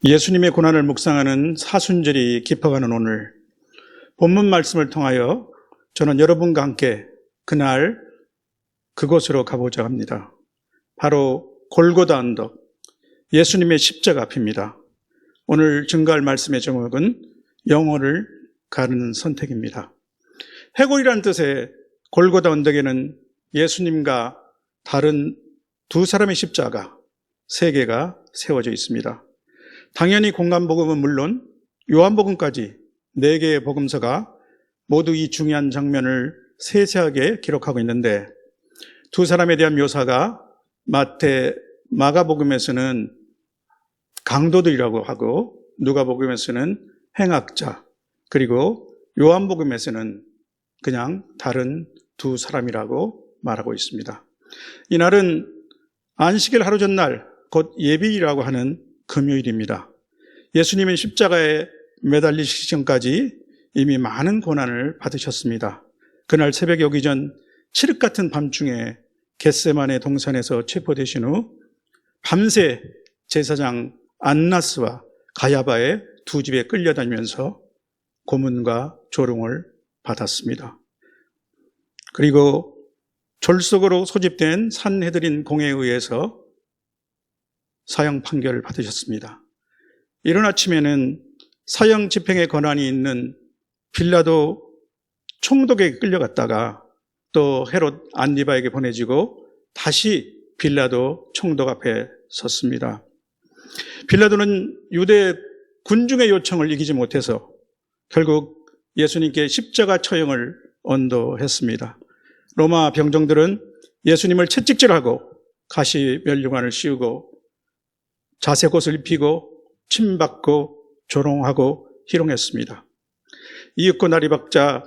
예수님의 고난을 묵상하는 사순절이 깊어가는 오늘, 본문 말씀을 통하여 저는 여러분과 함께 그날 그곳으로 가보자 합니다. 바로 골고다 언덕, 예수님의 십자가 앞입니다. 오늘 증거할 말씀의 제목은 영혼을 가르는 선택입니다. 해골이라는 뜻의 골고다 언덕에는 예수님과 다른 두 사람의 십자가 세 개가 세워져 있습니다. 당연히 공간복음은 물론 요한복음까지 네 개의 복음서가 모두 이 중요한 장면을 세세하게 기록하고 있는데, 두 사람에 대한 묘사가 마태, 마가복음에서는 강도들이라고 하고, 누가복음에서는 행악자, 그리고 요한복음에서는 그냥 다른 두 사람이라고 말하고 있습니다. 이날은 안식일 하루 전날, 곧 예비일이라고 하는 금요일입니다. 예수님은 십자가에 매달리시기 전까지 이미 많은 고난을 받으셨습니다. 그날 새벽에 오기 전 칠흑 같은 밤중에 겟세마네 동산에서 체포되신 후 밤새 제사장 안나스와 가야바의 두 집에 끌려다니면서 고문과 조롱을 받았습니다. 그리고 졸속으로 소집된 산헤드린 공회에 의해서 사형 판결을 받으셨습니다. 이른 아침에는 사형 집행의 권한이 있는 빌라도 총독에게 끌려갔다가 또 헤롯 안디바에게 보내지고 다시 빌라도 총독 앞에 섰습니다. 빌라도는 유대 군중의 요청을 이기지 못해서 결국 예수님께 십자가 처형을 언도했습니다. 로마 병정들은 예수님을 채찍질하고 가시 면류관을 씌우고 자색옷을 입히고 침받고 조롱하고 희롱했습니다. 이윽고 날이 밝자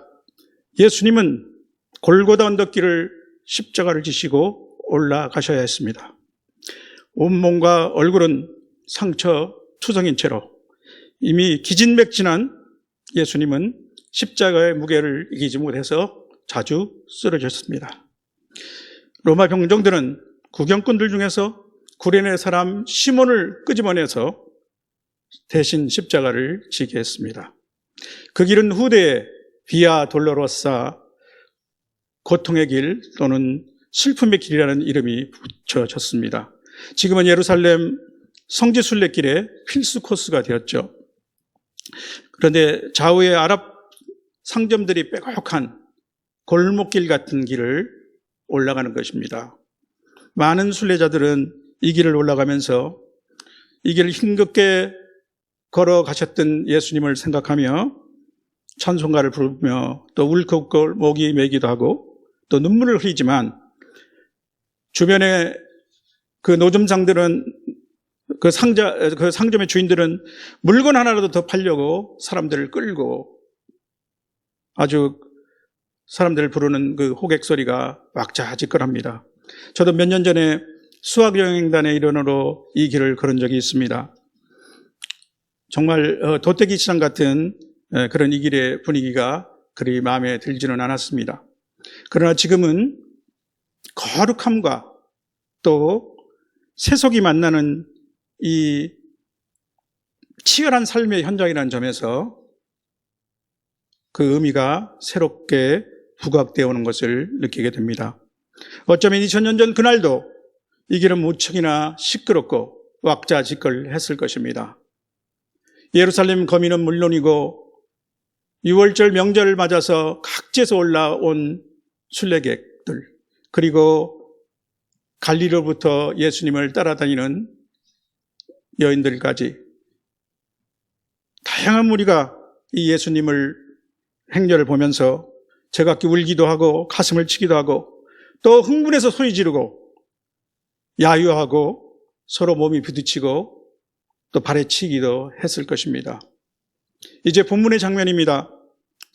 예수님은 골고다 언덕길을 십자가를 지시고 올라가셔야 했습니다. 온몸과 얼굴은 상처 투성인 채로 이미 기진맥진한 예수님은 십자가의 무게를 이기지 못해서 자주 쓰러졌습니다. 로마 병정들은 구경꾼들 중에서 구레네 사람 시몬을 끄집어내서 대신 십자가를 지게 했습니다. 그 길은 후대에 비아 돌로로사, 고통의 길 또는 슬픔의 길이라는 이름이 붙여졌습니다. 지금은 예루살렘 성지순례길의 필수 코스가 되었죠. 그런데 좌우의 아랍 상점들이 빼곡한 골목길 같은 길을 올라가는 것입니다. 많은 순례자들은 이 길을 올라가면서 이 길을 힘겹게 걸어가셨던 예수님을 생각하며 찬송가를 부르며 또 울컥울컥 목이 메기도 하고 또 눈물을 흘리지만, 주변에 그 노점상들은 그 상점의 주인들은 물건 하나라도 더 팔려고 사람들을 끌고 아주 사람들을 부르는 그 호객 소리가 왁자지껄합니다. 저도 몇 년 전에 수학여행단의 일원으로 이 길을 걸은 적이 있습니다. 정말 도떼기 시장 같은 그런 이 길의 분위기가 그리 마음에 들지는 않았습니다. 그러나 지금은 거룩함과 또 세속이 만나는 이 치열한 삶의 현장이라는 점에서 그 의미가 새롭게 부각되어 오는 것을 느끼게 됩니다. 어쩌면 2000년 전 그날도 이 길은 무척이나 시끄럽고 왁자지껄했을 것입니다. 예루살렘 거민은 물론이고 6월절 명절을 맞아서 각지에서 올라온 순례객들, 그리고 갈릴리로부터 예수님을 따라다니는 여인들까지 다양한 무리가 이 예수님을 행렬을 보면서 제각기 울기도 하고 가슴을 치기도 하고 또 흥분해서 소리 지르고 야유하고 서로 몸이 부딪히고 또 발에 치기도 했을 것입니다. 이제 본문의 장면입니다.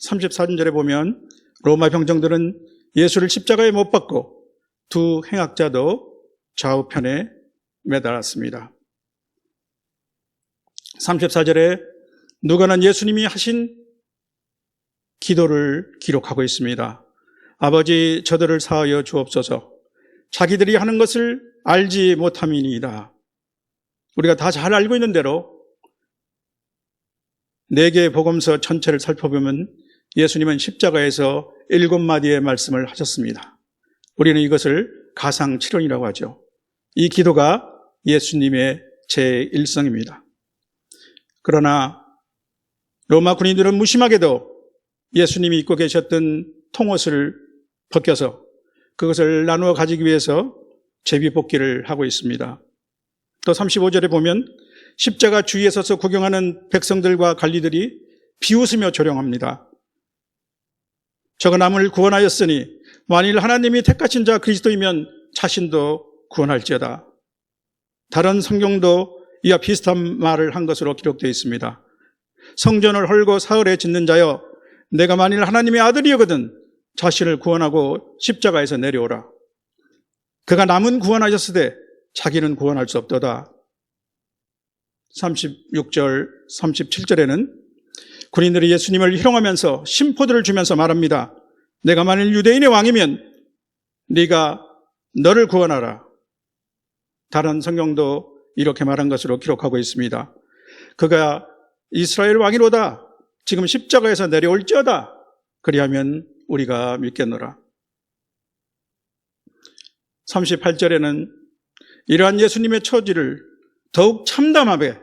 34절에 보면 로마 병정들은 예수를 십자가에 못 박고 두 행악자도 좌우편에 매달았습니다. 34절에 누가는 예수님이 하신 기도를 기록하고 있습니다. 아버지, 저들을 사하여 주옵소서. 자기들이 하는 것을 알지 못함이니이다. 우리가 다 잘 알고 있는 대로 4개의 복음서 전체를 살펴보면 예수님은 십자가에서 7마디의 말씀을 하셨습니다. 우리는 이것을 가상칠언이라고 하죠. 이 기도가 예수님의 제1성입니다. 그러나 로마 군인들은 무심하게도 예수님이 입고 계셨던 통옷을 벗겨서 그것을 나누어 가지기 위해서 제비뽑기를 하고 있습니다. 또 35절에 보면 십자가 주위에 서서 구경하는 백성들과 관리들이 비웃으며 조롱합니다. 저가 남을 구원하였으니 만일 하나님이 택하신 자 그리스도이면 자신도 구원할지어다. 다른 성경도 이와 비슷한 말을 한 것으로 기록되어 있습니다. 성전을 헐고 사흘에 짓는 자여, 내가 만일 하나님의 아들이거든 자신을 구원하고 십자가에서 내려오라. 그가 남은 구원하셨으되 자기는 구원할 수 없도다. 36절, 37절에는 군인들이 예수님을 희롱하면서 심포들을 주면서 말합니다. 내가 만일 유대인의 왕이면 네가 너를 구원하라. 다른 성경도 이렇게 말한 것으로 기록하고 있습니다. 그가 이스라엘 왕이로다. 지금 십자가에서 내려올지어다. 그리하면 우리가 믿겠노라. 38절에는 이러한 예수님의 처지를 더욱 참담하게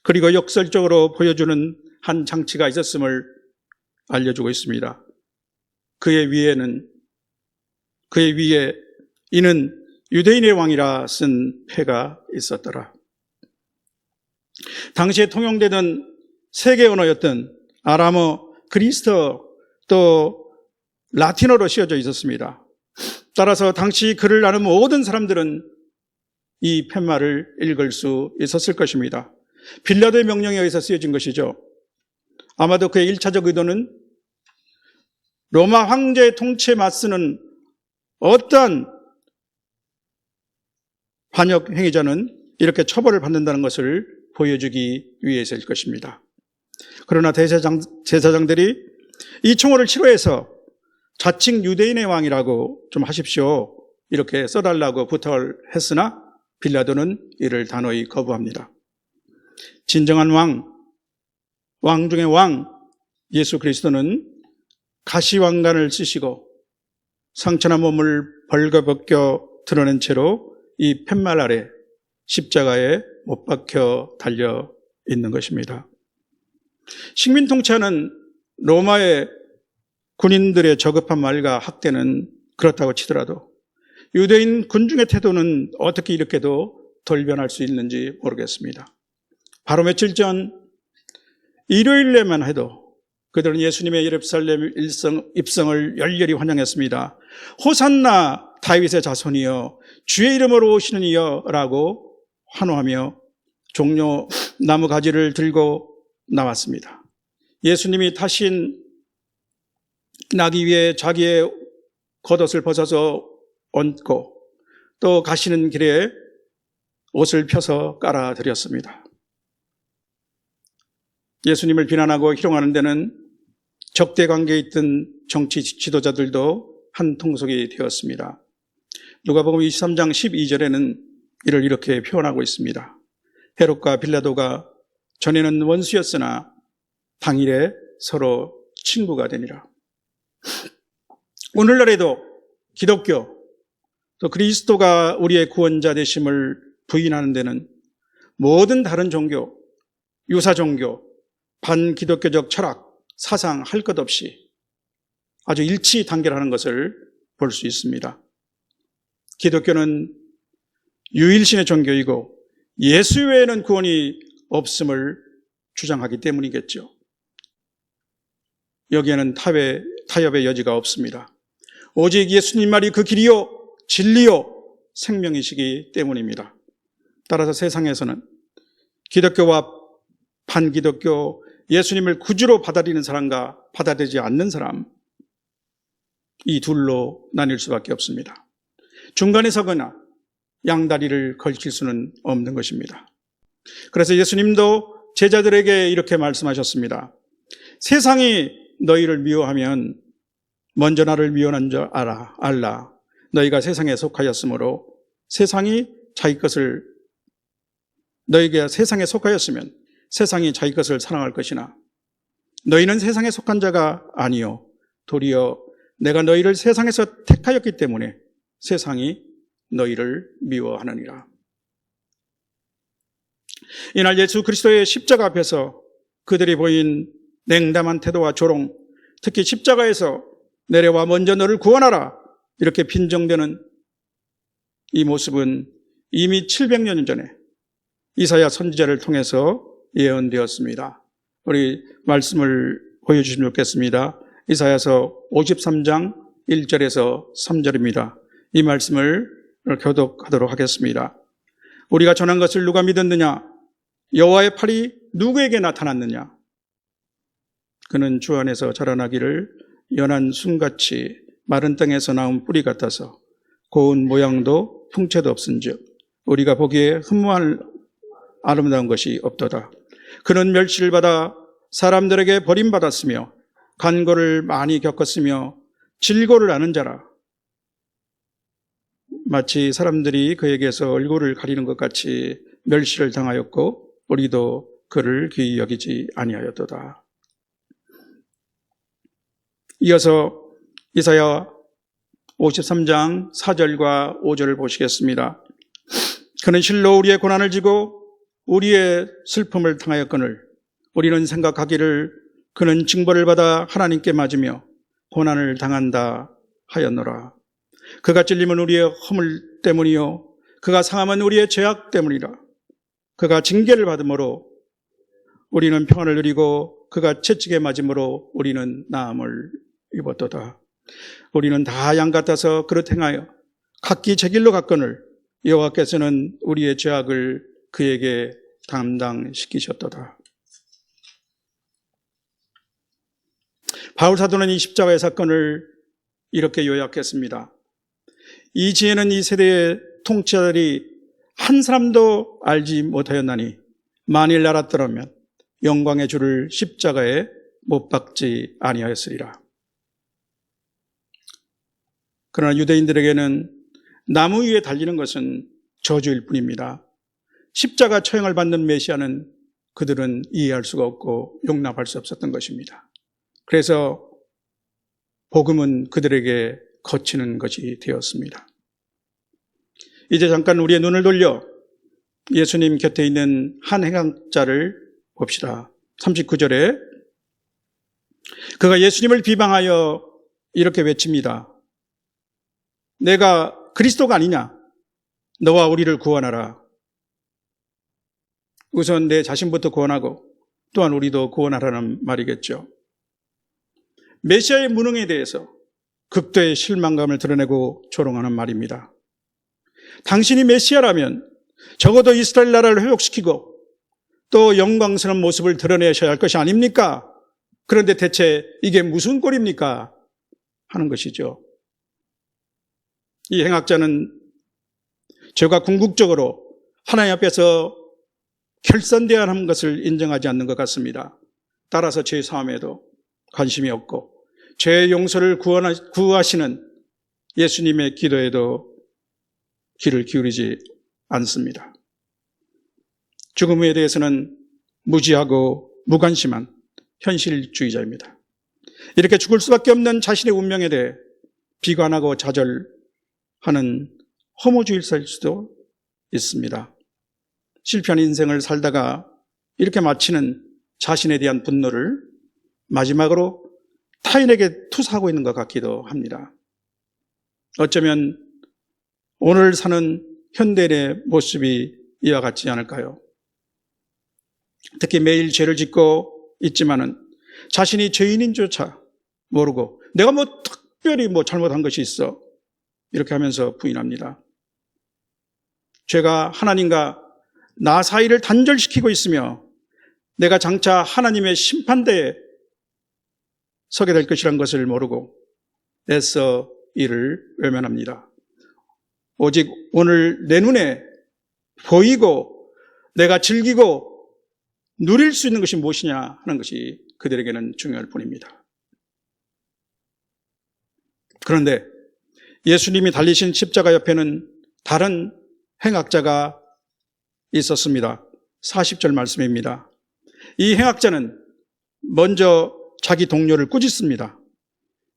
그리고 역설적으로 보여주는 한 장치가 있었음을 알려주고 있습니다. 그의 위에 이는 유대인의 왕이라 쓴 패가 있었더라. 당시에 통용되던 세계 언어였던 아람어, 그리스어, 또 라틴어로 씌어져 있었습니다. 따라서 당시 글을 아는 모든 사람들은 이 팻말을 읽을 수 있었을 것입니다. 빌라도의 명령에 의해서 쓰여진 것이죠. 아마도 그의 1차적 의도는 로마 황제의 통치에 맞서는 어떠한 반역 행위자는 이렇게 처벌을 받는다는 것을 보여주기 위해서일 것입니다. 그러나 제사장들이 이 총호를 싫어해서 자칭 유대인의 왕이라고 좀 하십시오, 이렇게 써달라고 부탁을 했으나 빌라도는 이를 단호히 거부합니다. 진정한 왕 중의 왕 예수 그리스도는 가시왕관을 쓰시고 상처난 몸을 벌거벗겨 드러낸 채로 이 팻말 아래 십자가에 못 박혀 달려 있는 것입니다. 식민 통치하는 로마의 군인들의 저급한 말과 학대는 그렇다고 치더라도 유대인 군중의 태도는 어떻게 이렇게도 덜 변할 수 있는지 모르겠습니다. 바로 며칠 전 일요일에만 해도 그들은 예수님의 예루살렘 입성을 열렬히 환영했습니다. 호산나 다윗의 자손이여, 주의 이름으로 오시는 이여 라고 환호하며 종려 나무 가지를 들고 나왔습니다. 예수님이 타신 나귀 위에 자기의 겉옷을 벗어서 얹고 또 가시는 길에 옷을 펴서 깔아드렸습니다. 예수님을 비난하고 희롱하는 데는 적대 관계에 있던 정치 지도자들도 한 통속이 되었습니다. 누가복음 23장 12절에는 이를 이렇게 표현하고 있습니다. 헤롯과 빌라도가 전에는 원수였으나 당일에 서로 친구가 되니라. 오늘날에도 기독교 또 그리스도가 우리의 구원자 되심을 부인하는 데는 모든 다른 종교, 유사 종교, 반기독교적 철학, 사상 할 것 없이 아주 일치 단결하는 것을 볼 수 있습니다. 기독교는 유일신의 종교이고 예수 외에는 구원이 없음을 주장하기 때문이겠죠. 여기에는 타협의 여지가 없습니다. 오직 예수님 말이 그 길이요 진리요 생명이시기 때문입니다. 따라서 세상에서는 기독교와 반기독교, 예수님을 구주로 받아들이는 사람과 받아들이지 않는 사람, 이 둘로 나뉠 수밖에 없습니다. 중간에 서거나 양다리를 걸칠 수는 없는 것입니다. 그래서 예수님도 제자들에게 이렇게 말씀하셨습니다. 세상이 너희를 미워하면 먼저 나를 미워한 줄 알라. 너희가 세상에 속하였으므로 너희가 세상에 속하였으면 세상이 자기 것을 사랑할 것이나 너희는 세상에 속한 자가 아니요 도리어 내가 너희를 세상에서 택하였기 때문에 세상이 너희를 미워하느니라. 이날 예수 그리스도의 십자가 앞에서 그들이 보인 냉담한 태도와 조롱, 특히 십자가에서 내려와 먼저 너를 구원하라 이렇게 빈정대는 이 모습은 이미 700년 전에 이사야 선지자를 통해서 예언되었습니다. 우리 말씀을 보여주시면 좋겠습니다. 이사야서 53장 1절에서 3절입니다. 이 말씀을 교독하도록 하겠습니다. 우리가 전한 것을 누가 믿었느냐? 여호와의 팔이 누구에게 나타났느냐? 그는 주 안에서 자라나기를 연한 순같이 마른 땅에서 나온 뿌리 같아서 고운 모양도 풍채도 없은즉 우리가 보기에 흠모할 아름다운 것이 없도다. 그는 멸시를 받아 사람들에게 버림받았으며 간고를 많이 겪었으며 질고를 아는 자라. 마치 사람들이 그에게서 얼굴을 가리는 것 같이 멸시를 당하였고 우리도 그를 귀히 여기지 아니하였도다. 이어서 이사야 53장 4절과 5절을 보시겠습니다. 그는 실로 우리의 고난을 지고 우리의 슬픔을 당하였거늘 우리는 생각하기를 그는 징벌을 받아 하나님께 맞으며 고난을 당한다 하였노라. 그가 찔림은 우리의 허물 때문이요 그가 상함은 우리의 죄악 때문이라. 그가 징계를 받음으로 우리는 평안을 누리고 그가 채찍에 맞음으로 우리는 나음을 입었도다. 우리는 다 양 같아서 그릇 행하여 각기 제 길로 갔거늘 여호와께서는 우리의 죄악을 그에게 담당시키셨도다. 바울 사도는 이 십자가의 사건을 이렇게 요약했습니다. 이 지혜는 이 세대의 통치자들이 한 사람도 알지 못하였나니 만일 알았더라면 영광의 주를 십자가에 못 박지 아니하였으리라. 그러나 유대인들에게는 나무 위에 달리는 것은 저주일 뿐입니다. 십자가 처형을 받는 메시아는 그들은 이해할 수가 없고 용납할 수 없었던 것입니다. 그래서 복음은 그들에게 거치는 것이 되었습니다. 이제 잠깐 우리의 눈을 돌려 예수님 곁에 있는 한 행악자를 봅시다. 39절에 그가 예수님을 비방하여 이렇게 외칩니다. 내가 그리스도가 아니냐? 너와 우리를 구원하라. 우선 내 자신부터 구원하고 또한 우리도 구원하라는 말이겠죠. 메시아의 무능에 대해서 극도의 실망감을 드러내고 조롱하는 말입니다. 당신이 메시아라면 적어도 이스라엘 나라를 회복시키고 또 영광스러운 모습을 드러내셔야 할 것이 아닙니까? 그런데 대체 이게 무슨 꼴입니까? 하는 것이죠. 이 행악자는 죄가 궁극적으로 하나님 앞에서 결산되어야 하는 것을 인정하지 않는 것 같습니다. 따라서 죄 사함에도 관심이 없고 죄의 용서를 구하시는 예수님의 기도에도 귀를 기울이지 않습니다. 죽음에 대해서는 무지하고 무관심한 현실주의자입니다. 이렇게 죽을 수밖에 없는 자신의 운명에 대해 비관하고 좌절하는 허무주의자일 수도 있습니다. 실패한 인생을 살다가 이렇게 마치는 자신에 대한 분노를 마지막으로 타인에게 투사하고 있는 것 같기도 합니다. 어쩌면 오늘 사는 현대인의 모습이 이와 같지 않을까요? 특히 매일 죄를 짓고 있지만은 자신이 죄인인조차 모르고 내가 특별히 잘못한 것이 있어 이렇게 하면서 부인합니다. 죄가 하나님과 나 사이를 단절시키고 있으며 내가 장차 하나님의 심판대에 서게 될 것이란 것을 모르고 애써 이를 외면합니다. 오직 오늘 내 눈에 보이고 내가 즐기고 누릴 수 있는 것이 무엇이냐 하는 것이 그들에게는 중요할 뿐입니다. 그런데 예수님이 달리신 십자가 옆에는 다른 행악자가 있었습니다. 40절 말씀입니다. 이 행악자는 먼저 자기 동료를 꾸짖습니다.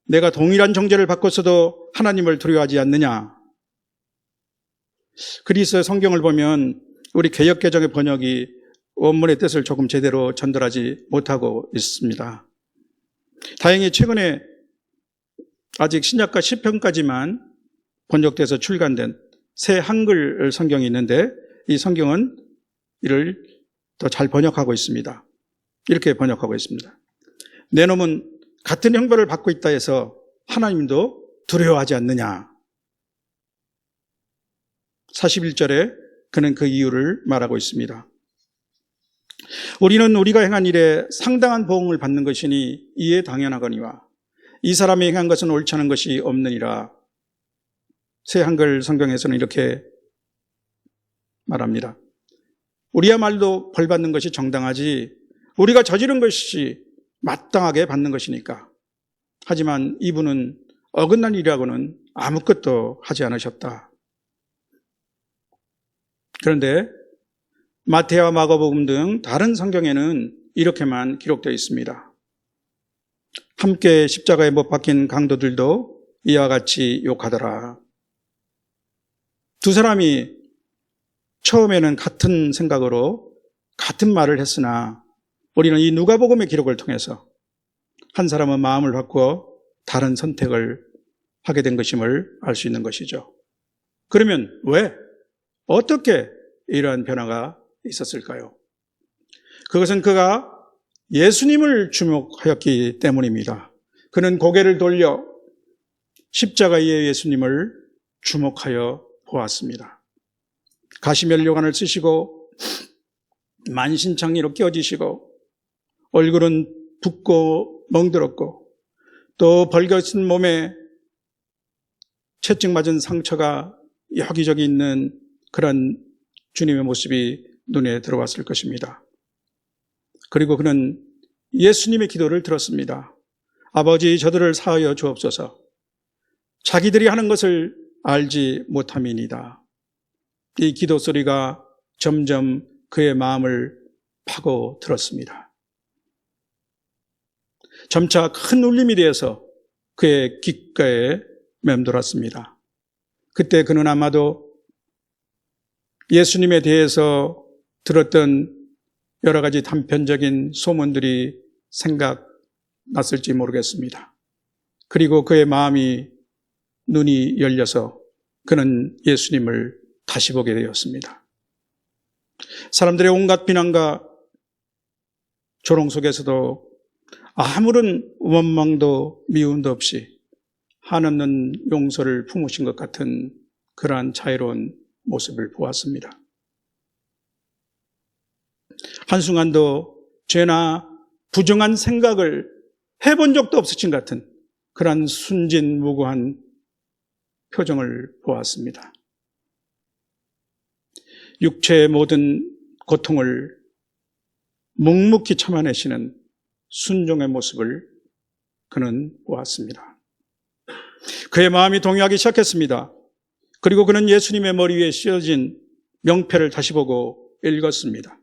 내가 동일한 정죄를 받고서도 하나님을 두려워하지 않느냐. 그리스의 성경을 보면 우리 개역개정의 번역이 원문의 뜻을 조금 제대로 전달하지 못하고 있습니다. 다행히 최근에 아직 신약과 시편까지만 번역돼서 출간된 새 한글 성경이 있는데 이 성경은 이를 더 잘 번역하고 있습니다. 이렇게 번역하고 있습니다. 내 놈은 같은 형벌을 받고 있다 해서 하나님도 두려워하지 않느냐. 41절에 그는 그 이유를 말하고 있습니다. 우리는 우리가 행한 일에 상당한 보응을 받는 것이니 이에 당연하거니와 이 사람이 행한 것은 옳지 않은 것이 없느니라. 새 한글 성경에서는 이렇게 말합니다. 우리야말로 벌 받는 것이 정당하지 우리가 저지른 것이 마땅하게 받는 것이니까. 하지만 이분은 어긋난 일이라고는 아무것도 하지 않으셨다. 그런데 마태와 마가복음 등 다른 성경에는 이렇게만 기록되어 있습니다. 함께 십자가에 못 박힌 강도들도 이와 같이 욕하더라. 두 사람이 처음에는 같은 생각으로 같은 말을 했으나 우리는 이 누가복음의 기록을 통해서 한 사람은 마음을 바꾸어 다른 선택을 하게 된 것임을 알 수 있는 것이죠. 그러면 왜? 어떻게 이러한 변화가 있었을까요? 그것은 그가 예수님을 주목하였기 때문입니다. 그는 고개를 돌려 십자가 위에 예수님을 주목하여 보았습니다. 가시면류관을 쓰시고 만신창이로 끼어지시고 얼굴은 붓고 멍들었고 또 벌거진 몸에 채찍 맞은 상처가 여기저기 있는 그런 주님의 모습이 눈에 들어왔을 것입니다. 그리고 그는 예수님의 기도를 들었습니다. 아버지, 저들을 사하여 주옵소서. 자기들이 하는 것을 알지 못함이니이다. 이 기도 소리가 점점 그의 마음을 파고 들었습니다. 점차 큰 울림이 되어서 그의 귓가에 맴돌았습니다. 그때 그는 아마도 예수님에 대해서 들었던 여러 가지 단편적인 소문들이 생각났을지 모르겠습니다. 그리고 그의 마음이 눈이 열려서 그는 예수님을 다시 보게 되었습니다. 사람들의 온갖 비난과 조롱 속에서도 아무런 원망도 미움도 없이 한없는 용서를 품으신 것 같은 그러한 자유로운 모습을 보았습니다. 한순간도 죄나 부정한 생각을 해본 적도 없으신 것 같은 그러한 순진무구한 표정을 보았습니다. 육체의 모든 고통을 묵묵히 참아내시는 순종의 모습을 그는 보았습니다. 그의 마음이 동요하기 시작했습니다. 그리고 그는 예수님의 머리 위에 씌어진 명패를 다시 보고 읽었습니다.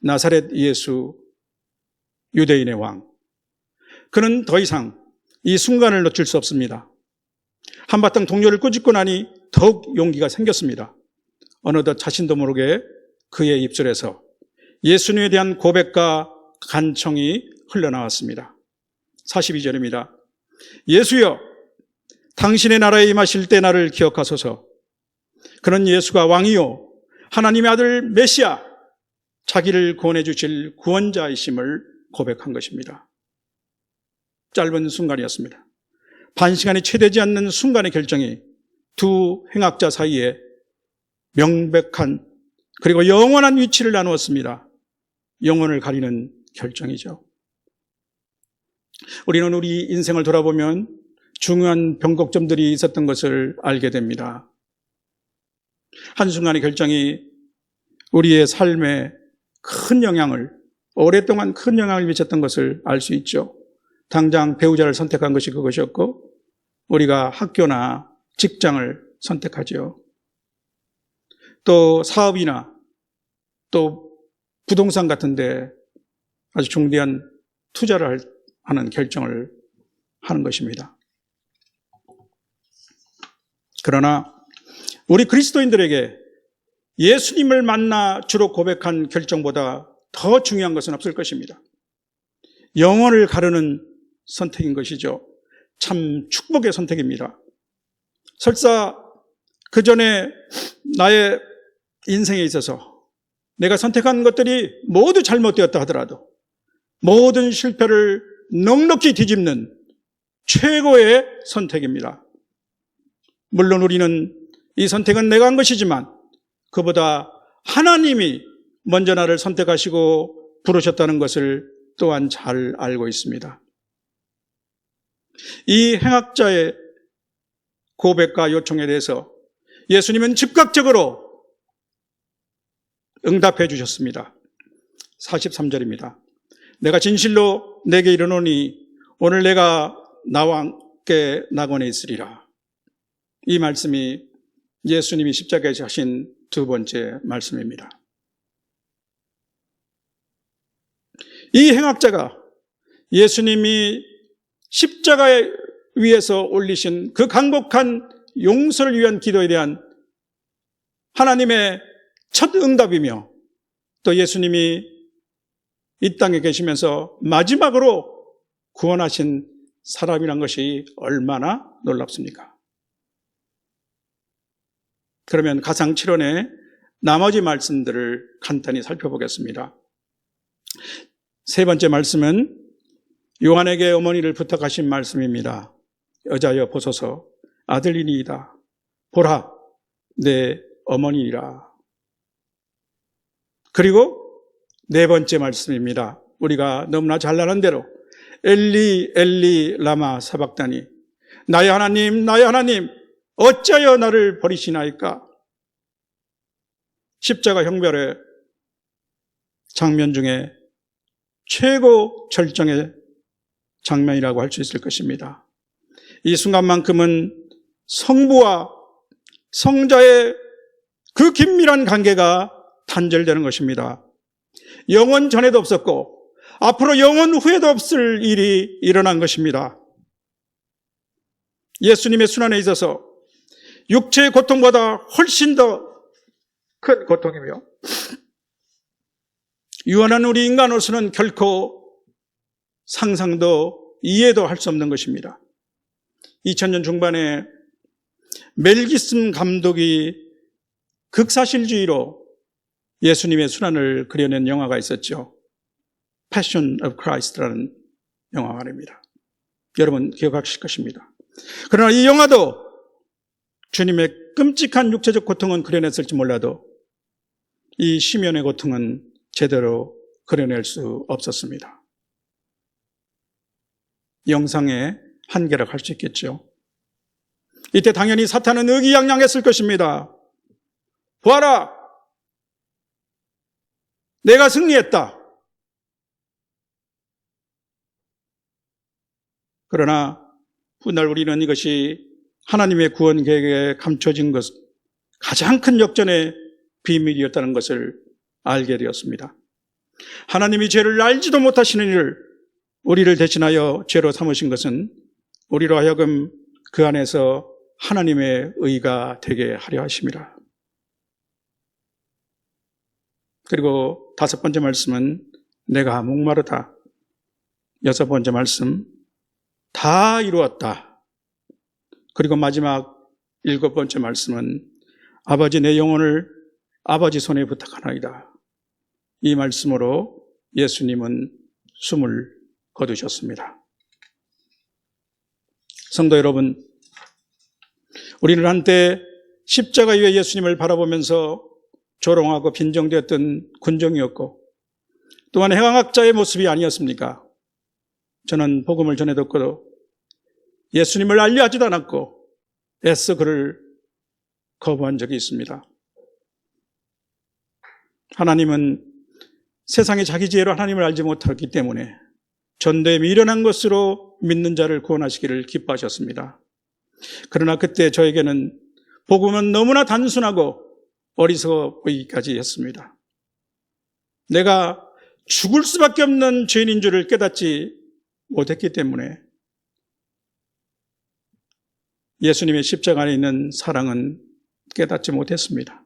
나사렛 예수, 유대인의 왕. 그는 더 이상 이 순간을 놓칠 수 없습니다. 한바탕 동료를 꾸짖고 나니 더욱 용기가 생겼습니다. 어느덧 자신도 모르게 그의 입술에서 예수님에 대한 고백과 간청이 흘러나왔습니다. 42절입니다. 예수여, 당신의 나라에 임하실 때 나를 기억하소서. 그는 예수가 왕이요 하나님의 아들 메시아, 자기를 구원해 주실 구원자이심을 고백한 것입니다. 짧은 순간이었습니다. 반시간이 채 되지 않는 순간의 결정이 두 행악자 사이에 명백한 그리고 영원한 위치를 나누었습니다. 영혼을 가리는 결정이죠. 우리는 우리 인생을 돌아보면 중요한 변곡점들이 있었던 것을 알게 됩니다. 한순간의 결정이 우리의 삶에 큰 영향을, 오랫동안 큰 영향을 미쳤던 것을 알 수 있죠. 당장 배우자를 선택한 것이 그것이었고 우리가 학교나 직장을 선택하죠. 또 사업이나 또 부동산 같은 데 아주 중대한 투자를 하는 결정을 하는 것입니다. 그러나 우리 그리스도인들에게 예수님을 만나 주로 고백한 결정보다 더 중요한 것은 없을 것입니다. 영혼을 가르는 선택인 것이죠. 참 축복의 선택입니다. 설사 그 전에 나의 인생에 있어서 내가 선택한 것들이 모두 잘못되었다 하더라도 모든 실패를 넉넉히 뒤집는 최고의 선택입니다. 물론 우리는 이 선택은 내가 한 것이지만 그보다 하나님이 먼저 나를 선택하시고 부르셨다는 것을 또한 잘 알고 있습니다. 이 행악자의 고백과 요청에 대해서 예수님은 즉각적으로 응답해 주셨습니다. 43절입니다. 내가 진실로 내게 이르노니 오늘 내가 나와 함께 낙원에 있으리라. 이 말씀이 예수님이 십자가에서 하신 두 번째 말씀입니다. 이 행악자가 예수님이 십자가에 위에서 올리신 그 간곡한 용서를 위한 기도에 대한 하나님의 첫 응답이며 또 예수님이 이 땅에 계시면서 마지막으로 구원하신 사람이란 것이 얼마나 놀랍습니까? 그러면 가상칠언의 나머지 말씀들을 간단히 살펴보겠습니다. 세 번째 말씀은 요한에게 어머니를 부탁하신 말씀입니다. 여자여 보소서 아들이니이다. 보라 내 어머니이라. 그리고 네 번째 말씀입니다. 우리가 너무나 잘 아는 대로 엘리 엘리 라마 사박다니 나의 하나님 나의 하나님 어찌하여 나를 버리시나이까. 십자가 형별의 장면 중에 최고 절정의 장면이라고 할 수 있을 것입니다. 이 순간만큼은 성부와 성자의 그 긴밀한 관계가 단절되는 것입니다. 영원 전에도 없었고 앞으로 영원 후에도 없을 일이 일어난 것입니다. 예수님의 순환에 있어서 육체의 고통보다 훨씬 더 큰 고통이며 유한한 우리 인간으로서는 결코 상상도 이해도 할 수 없는 것입니다. 2000년 중반에 멜 깁슨 감독이 극사실주의로 예수님의 순환을 그려낸 영화가 있었죠. Passion of Christ라는 영화 말입니다. 여러분 기억하실 것입니다. 그러나 이 영화도 주님의 끔찍한 육체적 고통은 그려냈을지 몰라도 이 심연의 고통은 제대로 그려낼 수 없었습니다. 영상의 한계라고 할 수 있겠죠. 이때 당연히 사탄은 의기양양했을 것입니다. 보아라! 내가 승리했다. 그러나 훗날 우리는 이것이 하나님의 구원 계획에 감춰진 것, 가장 큰 역전의 비밀이었다는 것을 알게 되었습니다. 하나님이 죄를 알지도 못하시는 이를 우리를 대신하여 죄로 삼으신 것은 우리로 하여금 그 안에서 하나님의 의가 되게 하려 하심이라. 그리고 다섯 번째 말씀은 내가 목마르다. 여섯 번째 말씀 다 이루었다. 그리고 마지막 일곱 번째 말씀은 아버지 내 영혼을 아버지 손에 부탁하나이다. 이 말씀으로 예수님은 숨을 거두셨습니다. 성도 여러분, 우리는 한때 십자가 위에 예수님을 바라보면서 조롱하고 빈정되었던 군정이었고 또한 행악자의 모습이 아니었습니까? 저는 복음을 전해 듣고도 예수님을 알려하지도 않았고 애써 그를 거부한 적이 있습니다. 하나님은 세상의 자기 지혜로 하나님을 알지 못하기 때문에 전도에 미련한 것으로 믿는 자를 구원하시기를 기뻐하셨습니다. 그러나 그때 저에게는 복음은 너무나 단순하고 어리석어 보이기까지 했습니다. 내가 죽을 수밖에 없는 죄인인 줄을 깨닫지 못했기 때문에 예수님의 십자가 안에 있는 사랑은 깨닫지 못했습니다.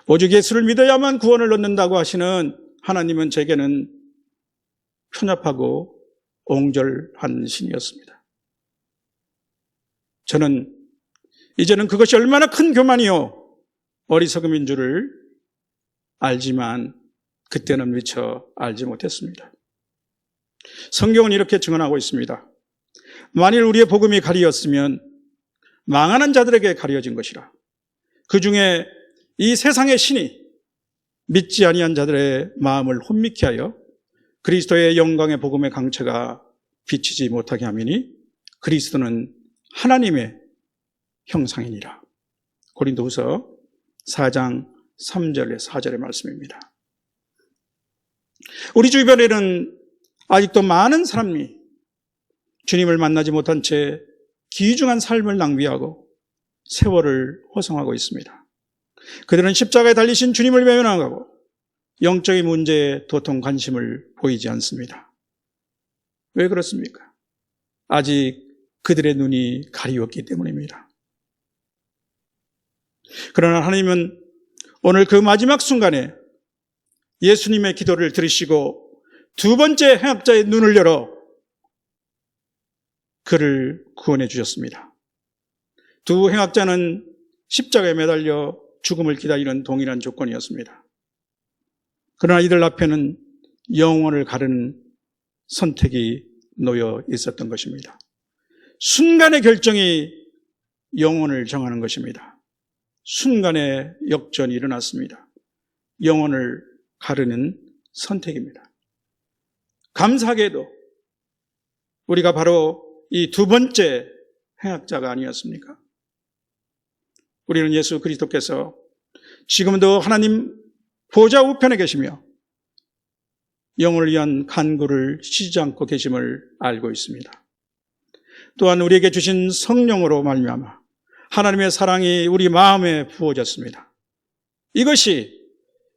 오직 예수를 믿어야만 구원을 얻는다고 하시는 하나님은 제게는 편협하고 옹졸한 신이었습니다. 저는 이제는 그것이 얼마나 큰 교만이요 어리석음인 줄을 알지만 그때는 미처 알지 못했습니다. 성경은 이렇게 증언하고 있습니다. 만일 우리의 복음이 가리였으면 망하는 자들에게 가려진 것이라. 그 중에 이 세상의 신이 믿지 아니한 자들의 마음을 혼미케 하여 그리스도의 영광의 복음의 강체가 비치지 못하게 하미니 그리스도는 하나님의 형상이니라. 고린도후서 4장 3절에 4절의 말씀입니다. 우리 주변에는 아직도 많은 사람이 주님을 만나지 못한 채 귀중한 삶을 낭비하고 세월을 호송하고 있습니다. 그들은 십자가에 달리신 주님을 외면하고 영적인 문제에 도통 관심을 보이지 않습니다. 왜 그렇습니까? 아직 그들의 눈이 가리웠기 때문입니다. 그러나 하나님은 오늘 그 마지막 순간에 예수님의 기도를 들으시고 두 번째 행악자의 눈을 열어 그를 구원해 주셨습니다. 두 행악자는 십자가에 매달려 죽음을 기다리는 동일한 조건이었습니다. 그러나 이들 앞에는 영혼을 가르는 선택이 놓여 있었던 것입니다. 순간의 결정이 영혼을 정하는 것입니다. 순간의 역전이 일어났습니다. 영혼을 가르는 선택입니다. 감사하게도 우리가 바로 이 두 번째 행악자가 아니었습니까? 우리는 예수 그리스도께서 지금도 하나님 보좌 우편에 계시며 영혼을 위한 간구를 쉬지 않고 계심을 알고 있습니다. 또한 우리에게 주신 성령으로 말미암아 하나님의 사랑이 우리 마음에 부어졌습니다. 이것이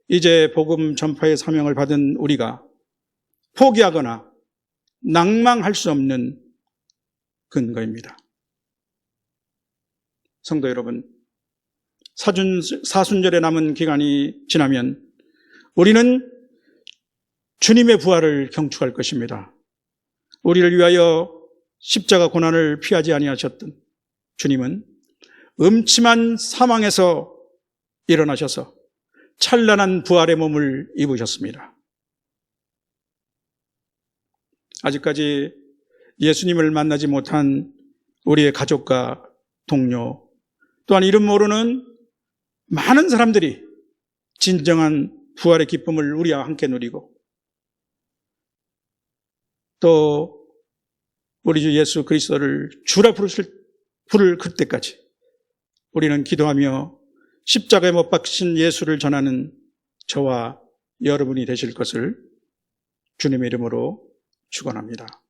이제 복음 전파의 사명을 받은 우리가 포기하거나 낭망할 수 없는 근거입니다. 성도 여러분, 사순절에 남은 기간이 지나면 우리는 주님의 부활을 경축할 것입니다. 우리를 위하여 십자가 고난을 피하지 아니하셨던 주님은 음침한 사망에서 일어나셔서 찬란한 부활의 몸을 입으셨습니다. 아직까지 예수님을 만나지 못한 우리의 가족과 동료, 또한 이름 모르는 많은 사람들이 진정한 부활의 기쁨을 우리와 함께 누리고 또 우리 주 예수 그리스도를 주라 부를 그때까지 우리는 기도하며 십자가에 못 박힌 예수를 전하는 저와 여러분이 되실 것을 주님의 이름으로 축원합니다.